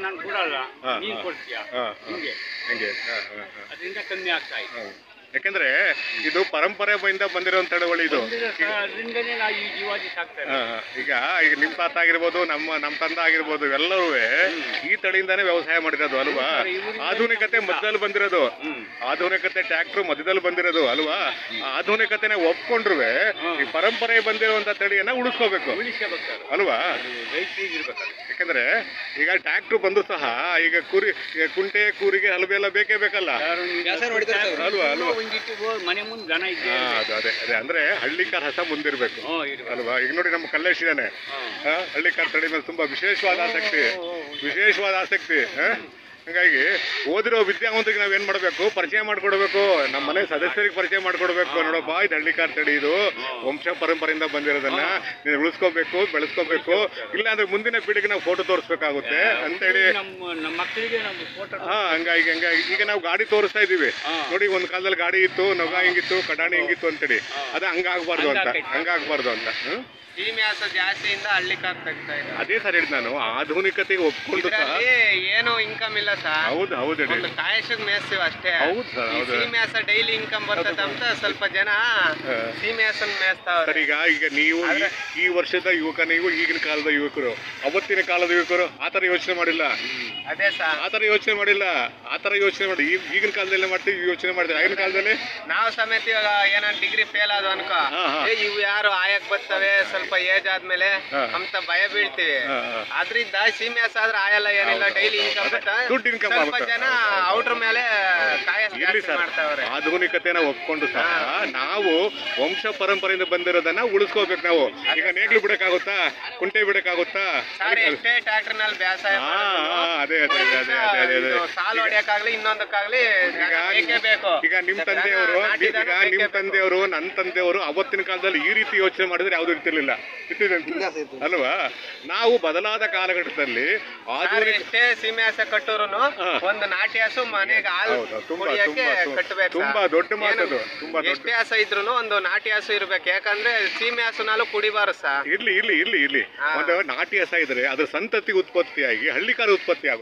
ನಾನು ಕೊಡಲ್ಲ, ಹಾ, ನೀನು ಹಾ. ಕೊಡ್ತೀಯಾ ಹಾ, ಹಿಂಗೆ ಹಂಗೆ ಅದರಿಂದ ಕಮ್ಮಿ ಆಗ್ತಾ ಇದೆ. ಯಾಕಂದ್ರೆ ಇದು ಪರಂಪರೆಯಿಂದ ಬಂದಿರುವಂತ ಚಳವಳಿ ಇದು. ಅದರಿಂದನೇ ನಾವು ಈ ಜೀವಾದಿ ಸಾಕ್ತಾರೆ. ಈಗ ಈಗ ನಿಮ್ ತಾತ ಆಗಿರ್ಬೋದು, ನಮ್ಮ ತಂದೆ ಆಗಿರ್ಬೋದು, ಎಲ್ಲರೂ ಈ ತಳಿಯಿಂದಾನೇ ವ್ಯವಸಾಯ ಮಾಡಿರೋದು ಅಲ್ವಾ. ಆಧುನಿಕತೆ ಮಧ್ಯದಲ್ಲಿ ಬಂದಿರೋದು, ಆಧುನಿಕತೆ ಟ್ರ್ಯಾಕ್ಟರ್ ಮಧ್ಯದಲ್ಲಿ ಬಂದಿರೋದು ಅಲ್ವಾ. ಆಧುನಿಕತೆನ ಒಪ್ಕೊಂಡ್ರು ಈ ಪರಂಪರೆ ಬಂದಿರುವಂತ ತಳಿಯನ್ನ ಉಳಿಸ್ಕೋಬೇಕು ಅಲ್ವಾ. ಯಾಕಂದ್ರೆ ಈಗ ಟ್ರ್ಯಾಕ್ಟರ್ ಬಂದು ಸಹ ಈಗ ಕುಂಟೆ ಕೂರಿಗೆ ಹಲವೆ ಎಲ್ಲ ಬೇಕೇ ಬೇಕಲ್ಲ ಅಲ್ವಾ ಅಲ್ವಾ. ಮನೆ ಮುಂದೆ ದನ ಇದೆ. ಅದೇ ಅದೇ ಅಂದ್ರೆ ಹಳ್ಳಿಕಾರ ಹಸ ಮುಂದಿರ್ಬೇಕು ಅಲ್ವಾ. ಈಗ ನೋಡಿ ನಮ್ಮ ಕಲ್ಲೇಶ್ ಇದ್ದಾನೆ, ಹಳ್ಳಿಕಾರ ತಳಿ ಮೇಲೆ ತುಂಬಾ ವಿಶೇಷವಾದ ಆಸಕ್ತಿ. ಹಂಗಾಗಿ ಓದಿರೋ ವಿದ್ಯಾವಂತರಿಗೆ ನಾವೇನ್ ಮಾಡ್ಬೇಕು, ಪರಿಚಯ ಮಾಡ್ಕೊಡ್ಬೇಕು, ನಮ್ಮ ಮನೆ ಸದಸ್ಯರಿಗೆ ಪರಿಚಯ ಮಾಡ್ಕೊಡ್ಬೇಕು. ನೋಡಪ್ಪ ಇದು ಹಳ್ಳಿಕಾರ ತಳಿ, ಇದು ವಂಶ ಪರಂಪರೆಯಿಂದ ಬಂದಿರೋದನ್ನ ನೀನು ಉಳಿಸ್ಕೋಬೇಕು, ಬೆಳೆಸ್ಕೋಬೇಕು. ಇಲ್ಲ ಅಂದ್ರೆ ಮುಂದಿನ ಪೀಳಿಗೆ ನಾವು ಫೋಟೋ ತೋರಿಸ್ಬೇಕಾಗುತ್ತೆ ಅಂತೇಳಿ ನಮ್ಮ ಮಕ್ಕಳಿಗೆ ಹಂಗಾಗಿ ಈಗ ನಾವು ಗಾಡಿ ತೋರಿಸ್ತಾ ಇದೀವಿ ನೋಡಿ. ಒಂದ್ ಕಾಲದಲ್ಲಿ ಗಾಡಿ ಇತ್ತು, ನೊಗ ಹಿಂಗಿತ್ತು, ಕಡಾಣಿ ಹಿಂಗಿತ್ತು ಅಂತೇಳಿ. ಅದು ಹಂಗಾಗ್ಬಾರ್ದು ಅಂತ. ಸೀಮೆಹಾಸ ಜಾಸ್ತಿಯಿಂದ ಹಳ್ಳಿಕಾರ ತೆಗ್ತಾ ಇದೆ. ಅದೇ ಸರ್ ಹೇಳಿದ್ ನಾನು, ಆಧುನಿಕತೆಗೆ ಒಪ್ಕೊಂಡು ಏನು ಇನ್ಕಮ್ ಇಲ್ಲ ಸರ್. ಹೌದು ಒಂದು ಕಾಯಶಕ್ ಮೇಯಿಸ್ತೀವಿ ಅಷ್ಟೇ. ಹೌದು ಸರ್, ಹೌದು. ಸೀಮೆಹಾಸ ಡೈಲಿ ಇನ್ಕಮ್ ಬರ್ತದೆ ಅಂತ ಸ್ವಲ್ಪ ಜನ ಸೀಮೆಹಾಸನ್ ಮೇಯಿಸ್ತಾವ್ರೆ. ಸರ್ ಈಗ ನೀವು ಈ ವರ್ಷದ ಯುವಕ, ನೀವು ಈಗಿನ ಕಾಲದ ಯುವಕರು, ಅವತ್ತಿನ ಕಾಲದ ಯುವಕರು ಆತರ ಯೋಚನೆ ಮಾಡಿಲ್ಲ. ಅದೇ ಸರ್, ಆತರ ಯೋಚನೆ ಮಾಡಿಲ್ಲ. ಈಗಿನ ಕಾಲದಲ್ಲಿ ಮಾಡ್ತೀವಿ, ಯೋಚನೆ ಮಾಡ್ತೀವಿ. ಆಗಿನ ಕಾಲದಲ್ಲಿ ನಾವು ಸಮೇತ ಇವಾಗ ಏನಾದ್ರು ಡಿಗ್ರಿ ಫೇಲ್ ಆದ್ವು ಅನ್ಕೋ, ಇವು ಯಾರು ಆಯಕ್ ಬರ್ತವೆ ಸ್ವಲ್ಪ ಏಜ್ ಆದ್ಮೇಲೆ ಅಂತ ಭಯ ಬೀಳ್ತೀವಿ. ಅದ್ರಿಂದ ಸೀಮೆಹಾಸ ಆದ್ರೆ ಆಯಲ್ಲ, ಏನಿಲ್ಲ, ಡೈಲಿ ಇನ್ಕಮ್ ಸ್ವಲ್ಪ ಜನ ಔಟ್ರ ಮೇಲೆ ಮಾಡ್ತಾವ್ರೆ. ಆಧುನಿಕತೆನ ಒಪ್ಕೊಂಡು ಸಹ ನಾವು ವಂಶ ಪರಂಪರೆಯಿಂದ ಬಂದಿರೋದನ್ನ ಉಳಿಸ್ಕೋಬೇಕು ನಾವು. ಈಗ ನೇಗ್ಲು ಬಿಡಕ್ಕಾಗುತ್ತಾ, ಕುಂಟೆ ಬಿಡಕ್ಕಾಗುತ್ತಾ? ಎಷ್ಟೇ ಟ್ರ್ಯಾಕ್ಟರ್ ನಲ್ಲಿ ಬೇಸಾಯ ಅದೇ ಸಾಲು ಹೊಡಿಯಕ್ಕಾಗ್ಲಿ ಇನ್ನೊಂದಕ್ಕಾಗ್ಲಿ ಬೇಕು. ಈಗ ನಿಮ್ ತಂದೆಯವರು ನನ್ನ ತಂದೆಯವರು ಅವತ್ತಿನ ಕಾಲದಲ್ಲಿ ಈ ರೀತಿ ಯೋಚನೆ ಮಾಡಿದ್ರೆ ಯಾವ್ದು ಇರ್ತಿರ್ಲಿಲ್ಲ ಅಲ್ವಾ. ನಾವು ಬದಲಾದ ಕಾಲಘಟ್ಟದಲ್ಲಿ ಎಷ್ಟೇ ಸೀಮೆಹಾಸ ಕಟ್ಟೋರು ಒಂದು ನಾಟಿ ಹಸು ಮನೆಗೆ ಹಾಲು ಕಟ್ಟಬೇಕು. ತುಂಬಾ ದೊಡ್ಡ ಮಾತದು. ಎಷ್ಟೇ ಹಸ ಇದ್ರು ಒಂದು ನಾಟಿ ಹಸು ಇರ್ಬೇಕು. ಯಾಕಂದ್ರೆ ಸೀಮೆ ಹಸುನಾಲು ಕುಡಿಬಾರ ಸರ್. ಇರ್ಲಿ ಒಂದು ನಾಟಿ ಹಸ ಇದ್ರೆ ಅದ್ರ ಸಂತತಿ ಉತ್ಪತ್ತಿಯಾಗಿ ಹಳ್ಳಿಕಾರ ಉತ್ಪತ್ತಿ ಆಗುತ್ತೆ.